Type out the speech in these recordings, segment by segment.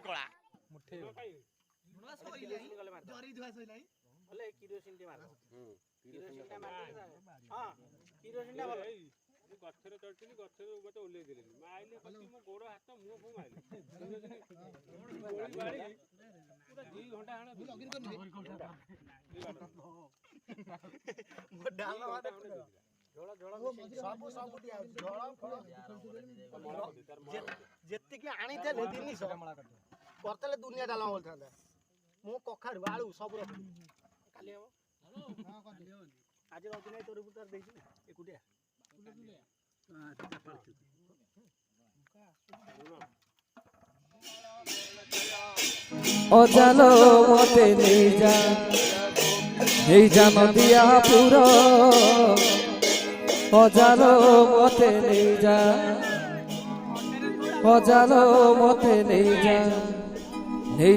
କଳା ମୁଠେ ଜରି ଧୁଆ ସଇଲାଇ ବୋଲେ କିରୋସିନ ମାର କିରୋସିନ ମାର ହଁ କିରୋସିନ ଭଲ ଗଛରେ ଚଢିଥିଲି ଗଛରୁ ମତେ ଓହ୍ଲେଇ ଦେଲେନି ମୁଁ ଆଇଲି କତି ମୋ ଗୋଡ ହାତ ମୁହଁ ଫୁଁ ମାଇଲି ପୁରା 2 ଘଣ୍ଟା ହାଣ ଯେତିକି ଆଣିଥିଲେ ଜିନିଷ କରିଥିଲେ ଦୁନିଆ ଡାଲମା ବୋଲିଥାନ୍ତା ମୁଁ କଖାରୁ ଆଳୁ ସବୁ ରଖିଲି କାଲି ହବ ଆଜି ରଖି ନାହିଁ ତୋର ତାର ଦେଇଛୁ ଏକୁଟିଆ অজালো মতে নেই যা নদিয়া পুর অজালো মতে অজালো মতে নেই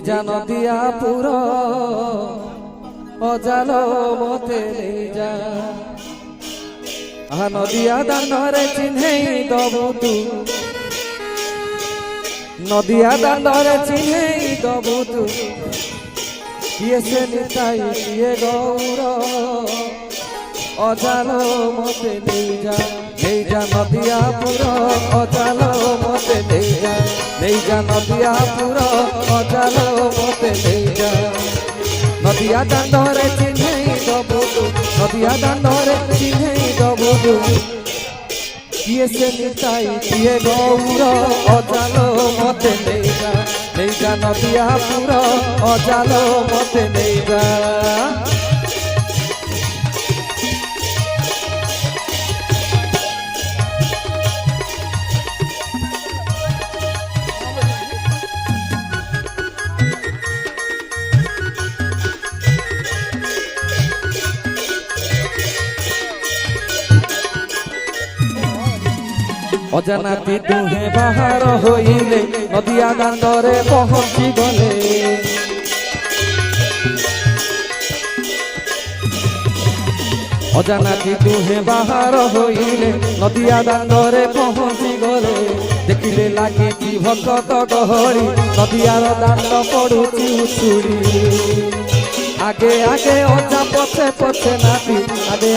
যা নদিয়া পুর অজালো মতে নদিয়া দানরে চিহ্নেই দবু তু নদিয়া দানরে চিহ্নেই দবু তু কিয়ে সে নিতাই কিয়ে গৌর অজালো মতে নেই যা নদিয়া পুর অজালো মতে নেই যা নদিয়া পুর অজালো মতে নেই যা নদিয়া দানরে চিহ্নেই দবু তু নদিয়া দানরে চিহ্নেই দবু তু কিয়ে সে নিতাই কিয়ে গৌর অজালো মতে নেই যা নদিয়া পুর অজালো মতে নেই যা অজানাতি দুহে বাহার হইলে নদিয়া দান্দরে পৌঁছি গলে অজানাতি দুহে বাহার হইলে নদিয়া দান্দরে পৌঁছি গলে দেখিলে লাগিছি ভকত গহরি নদিয়ার দান্ড পড়ুছি উছুড়ি আগে আগে অজা পছে পছে নাতি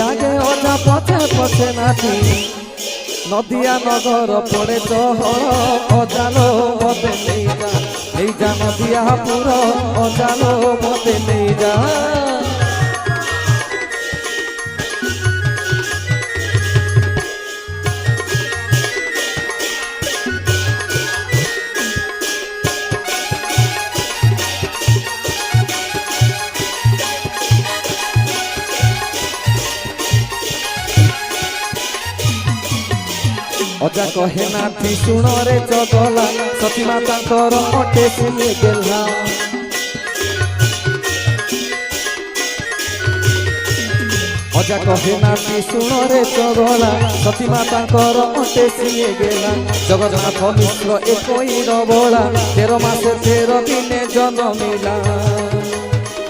আগে অজা পছে পছে নাতি নদিয়া নগর পড়ে চহর অজালো মতে নেই যা নদিয়া পুর অজালো মতে নেই যা অজা কহে নাতি শুণরে চগলা সতী মাতাঙ্কর অটে শুনে গেলা অজা কহে নাতি শুণরে চগলা সতী মাতাঙ্কর অটে শুনে গেলা জগন্নাথ মিশ্র একই নবলা 13 মাসে 13 দিনে জন্মিলা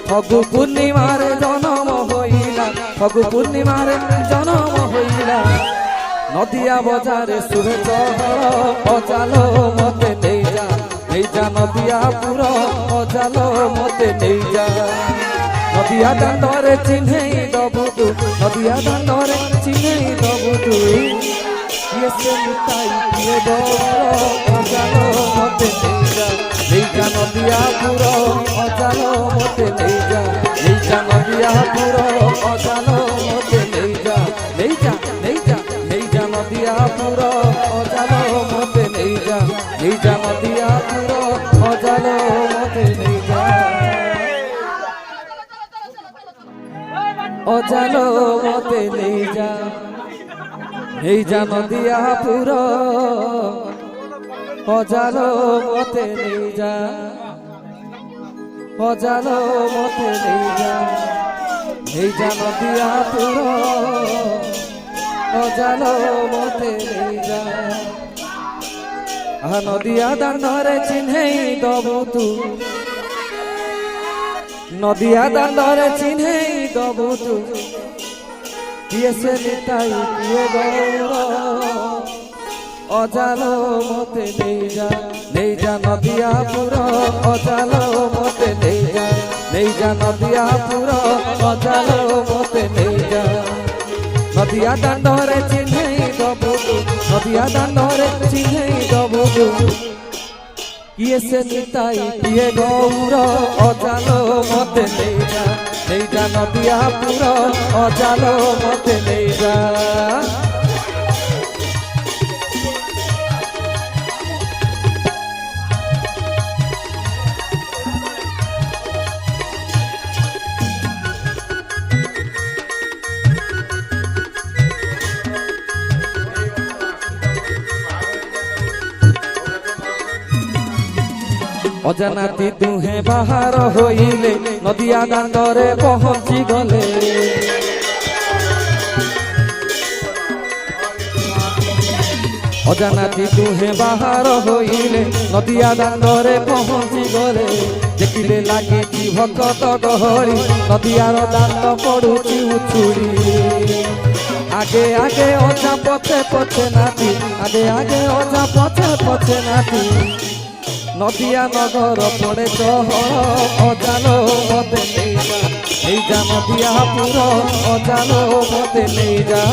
ফগু পূর্ণিমারে জন্ম হইলা ফগু পূর্ণিমারে জন্ম হইলা নদিয়া বাজারে সুরে চহর অজালো মতে নেই যা নদিয়া পুর অজালো মতে নেই যা নদিয়া দান্দরে চিহ্নেই দবু তু নদিয়া দান্দরে চিহ্নেই দবু তু কিয়ে সে নিতাই কিয়ে গৌর অজালো মতে নেই যা নদিয়া পুর অজালো মতে নেই যা নদিয়া পুর অজালো মতে নেই যা নদিয়া পুর অজালো মতে নেই যা নদিয়া পুর অজালো মতে নেই যা অজালো মতে নেই যা নদিয়া পুর অজালো মতে নেই যা অজালো মতে নেই যা নদিয়া পুর অজালো মতে নেই যা নদিয়া দান্দরে চিহ্নেই দবু তু নদিয়া দান্দরে চিহ্নেই দবু তু কিয়ে সে নিতাই কিয়ে গৌর অজালো মতে নেই যা নদিয়াপুর অজালো মতে নেই যা নদিয়াপুর অজালো মতে নেই যা নদিয়া দাণ্ডরে চিহ্নেই দবু নদিয়া দাণ্ডরে চিহ্নেই দবু কিয়ে সে নিতাই কিয়ে গৌর অজালো মতে নেই যা নদিয়াপুর অজালো মতে নেই যা অজানাতি দুহে বাহার হইলে নদিয়া দাণ্ডরে পৌঁছি গলে অজানাতি দুহে বাহার হইলে নদিয়া দাণ্ডরে পৌঁছি গলে দেখিলে লাগে কি ভকত গহরি নদিয়ার দাণ্ড পড়ুছি উছুড়ি আগে আগে অজা পথে পথে নাতি আগে অজা পথে পথে নাতি নদিয়া নগর পড়ে চহর অজালো মতে নেই যা নদিয়াপুর অজালো মতে নেই যা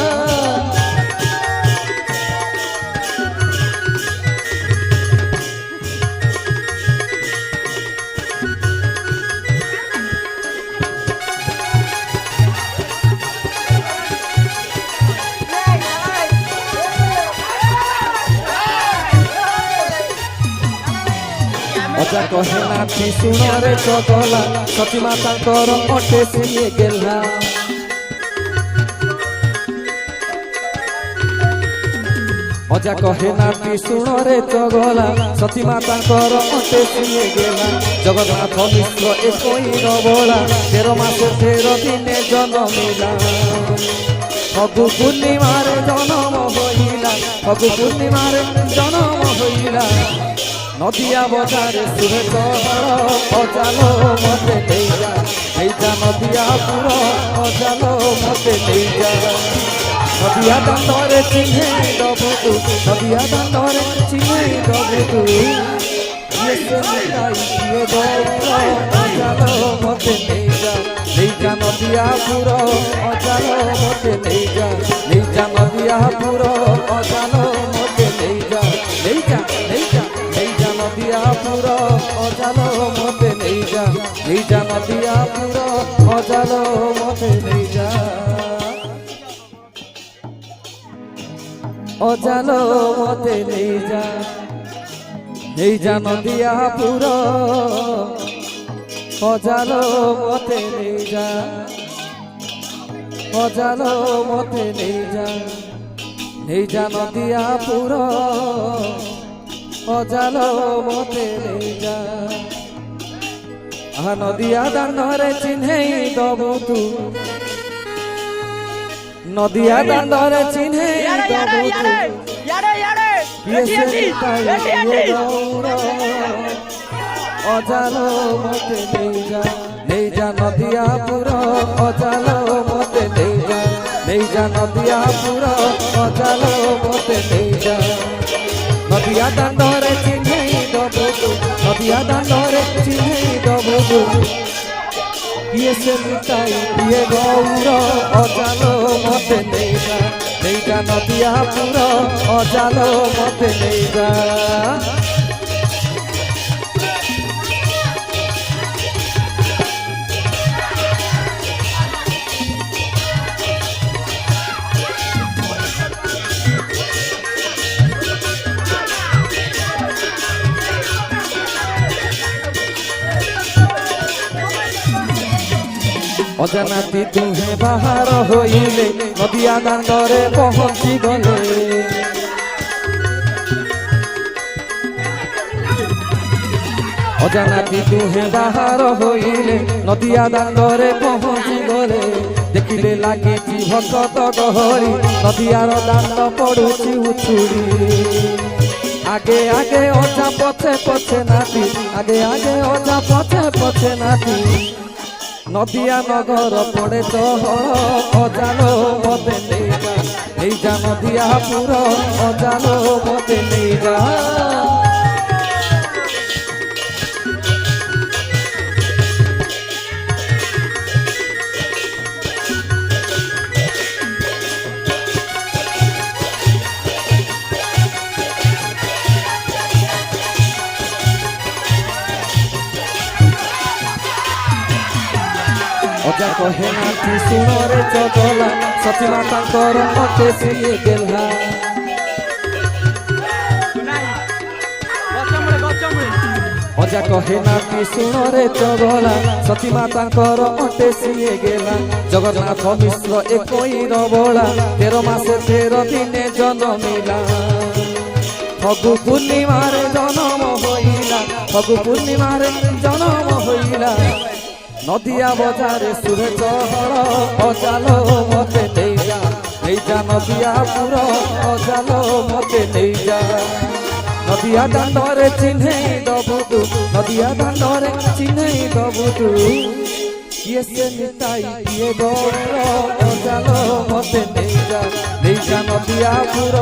অজা কহে নাতি শুণরে চগলা সতী মাতাঙ্কর অটে সিয়ে গেলা অজা কহে নাতি শুণরে চগলা সতী মাতাঙ্কর অটে সিয়ে গেলা জগন্নাথ মিশ্র একই নবলা 13 মাসে 13 দিনে জন্মিলা ফগু পূর্ণিমারে জন্ম হইলা ফগু পূর্ণিমারে জন্ম হইলা নদিয়া বজারে সুরে চহর অজালো মতে নেই যা নদিয়াপুর অজালো মতে নেই যা নদিয়া দাণ্ডরে চিহ্নে দবু নদিয়া দাণ্ডরে চিহ্নে দবু অজালো মতে নেই যা নদিয়াপুর অজালো মতে নেই যা নদিয়াপুর অজালো মতে নেই যা নদিয়াপুর অজালো মতে নেই যা নদিয়াপুর অজালো মতে নেই যা অজালো মতে নেই যা নদিয়াপুর অজালো মতে নেই যা অজালো মতে নেই যা নদিয়াপুর অজালো মতে নেই যা নদিয়া দাণ্ডরে চিহ্নেই দবু তু নদিয়া দাণ্ডরে চিহ্নেই দবু তু অজালো মতে নেই যা নদিয়াপুর অজালো মতে নেই যা নদিয়াপুর অজালো মতে নেই যা নদিয়া দাণ্ডরে চিহ্নেই দবু নদিয়া দাণ্ডরে চিহ্নেই দবু কিয়ে সে নিতাই কিয়ে গৌর অজালো মতে নেই যা নদিয়াপুর অজালো মতে নেই যা অজানাতি দুহে বাহার হইলে নদিয়া দাণ্ডরে পৌঁছি গলে অজানাতি দুহে বাহার হইলে নদিয়া দাণ্ডরে পৌঁছি গলে দেখিলে লাগে কি ভকত গহরি নদিয়ার দাণ্ড পড়ুছি উছুড়ি আগে আগে অজা পথে পথে নাতি আগে অজা পথে পথে নাতি নদিয়া নগর পড়ে চহর অজালো মতে নেই যা নদিয়াপুর অজালো মতে ଅଜା କହେ ନାତି ଶୁଣରେ ଚଗଲା ସତୀ ମାତାଙ୍କର ମତେ ସିଏ ଗେହ୍ଲା ଅଜା କହେ ନାତି ଶୁଣରେ ଚଗଲା ସତୀ ମାତାଙ୍କର ଅଟେ ସିଏ ଗେଲା ଜଗନ୍ନାଥ ମିଶ୍ର ଏକୋଇର ବଳା 13 ମାସେ 13 ଦିନେ ଜନ୍ମିଲା ଫଗୁ ପୂର୍ଣ୍ଣିମାରେ ଜନ୍ମ ହୋଇଲା ଫଗୁ ପୂର୍ଣ୍ଣିମାରେ ଜନ୍ମ ହୋଇଲା নদিয়া বাজারে সুরে চহল অজালো মতে নেইযা নেইযা নদিয়া পুর অজালো মতে নেইযা নদিয়া দাণ্ডরে চিহ্নেই দবুতু নদিয়া দাণ্ডরে চিহ্নেই দবুতু কিয়ে সে নিতাই কিয়ে গৌর অজালো মতে নেইযা নেইযা নদিয়া পুর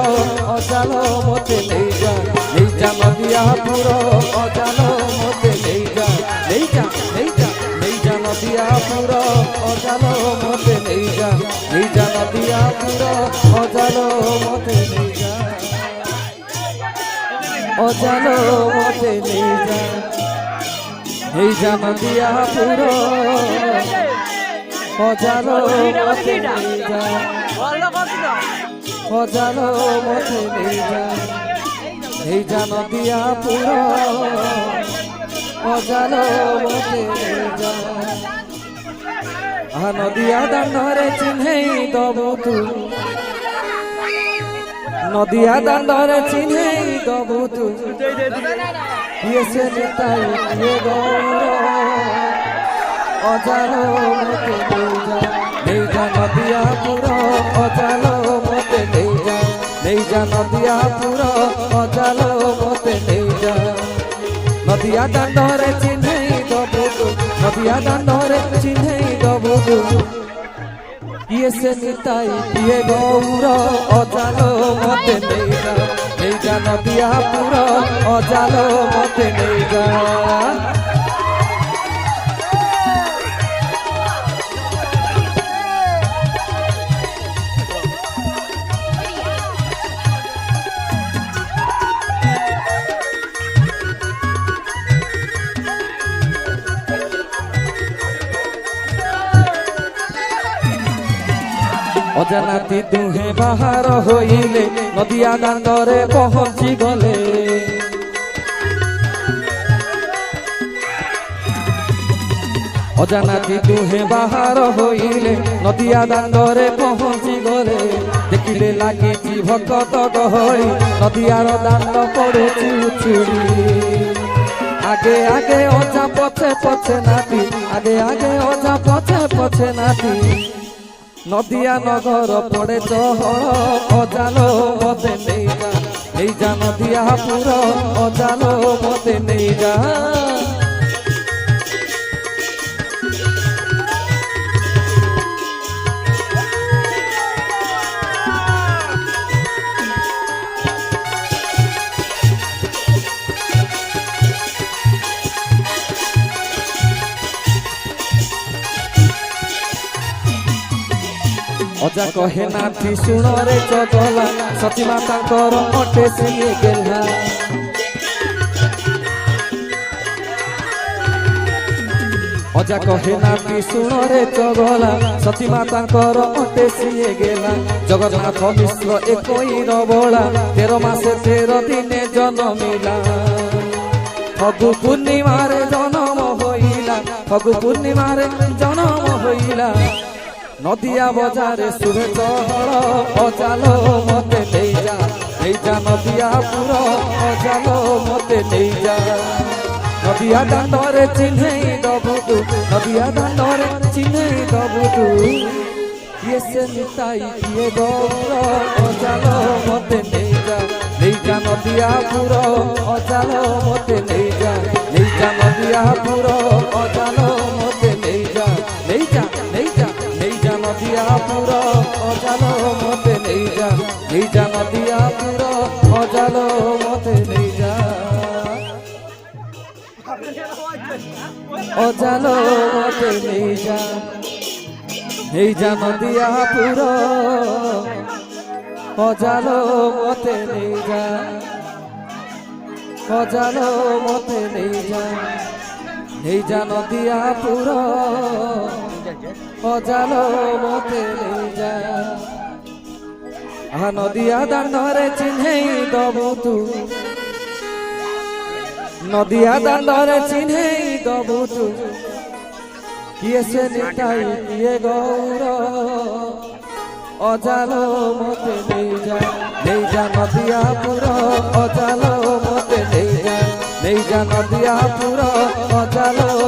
অজালো মতে নেইযা নেইযা নদিয়া পুর অজালো মতে নেইযা নেইযা নেইযা নদিয়া পুর অজালো মতে নেইযা নেইযা নদিয়া পুর অজালো মতে নেইযা অজালো মতে নেইযা নেইযা নদিয়া পুর অজালো মতে নেইযা অজালো মতে নেইযা নেইযা নদিয়া পুর অজালো মতে নেইযা নদিয়া দাণ্ডরে চিহ্নেই দবু তু নদিয়া দাণ্ডরে চিহ্নেই দবু তু কিয়ে সে নিতাই কিয়ে গৌর অজালো মতে নেইযা নেইযা নদিয়া পুর অজালো মতে নেইযা নেইযা নদিয়া পুর অজালো মতে নেইযা নদিয়া দাণ্ডরে চিহ্নেই দবু তু নদিয়া দাণ্ডরে চিহ্নেই দবু তু কিয়ে সে নিতাই কিয়ে গৌর অজালো মতে নেইযা নেইযা নদিয়া পুর অজালো মতে নেইযা অজানাতি দুহে বাহার হইলে নদিয়া দাণ্ডরে পহঞ্চি গলে অজানাতি দুহে বাহার হইলে নদিয়া দাণ্ডরে পহঞ্চি গলে দেখিলে লাগিছি ভকত গহଳି নদিয়ার দাণ্ড পড়ুছি উছুড়ি আগে আগে অজা পছে পছে নাতি আগে আগে অজা পছে পছে নাতি নদিয়া নগর পড়ে চহল অজালো মতে নেইযা নেইযা নদিয়া পুর অজালো মতে নেইযা অজা কহে নাতি শুণরে চগলা সতী মাতাଙ୍କର অটে সিয়ে গেহ্লা অজা কহে নাতি শুণরে চগলা সতী মাতাଙ୍କର অটে সিয়ে গেলা জগন্নাথ মিশ্র একোইর বଳା 13 মাসে 13 দিনে জন্মিলা ফগু পূর্ণিমারে জন্ম হইলা ফগু পূর্ণিমারে জন্ম হইলা নদিয়া বাজারে সুরে চহল অজালো মতে নেইযা নেইযা নদিয়া পুর অজালো মতে নেইযা নদিয়া দাণ্ডরে চিহ্নেই দবু তু নদিয়া দাণ্ডরে চিহ্নেই দবু তু কিয়ে সে নিতাই কিয়ে গৌর অজালো মতে নেইযা নেইযা নদিয়া পুর অজালো মতে নেইযা নেইযা নদিয়া পুর অজালো মতে নেইযা নেইযা নেইযা নেইযা নদিয়া পুর অজালো মতে নেইযা নেইযা নদিয়া পুর অজালো মতে নেইযা অজালো মতে নেইযা নেইযা নদিয়া পুর অজালো মতে নেইযা অজালো মতে নেইযা নেইযা নদিয়া পুর অজালো মতে নেই যা আহা নদিয়া দাণ্ডরে চিহ্নেই দবু তু নদিয়া দাণ্ডরে চিহ্নেই দবু তু কিয়ে সে নিতাই কিয়ে গৌর অজালো মতে নেই যা নদিয়া পুর অজালো মতে নেই যা নদিয়া পুর অজালো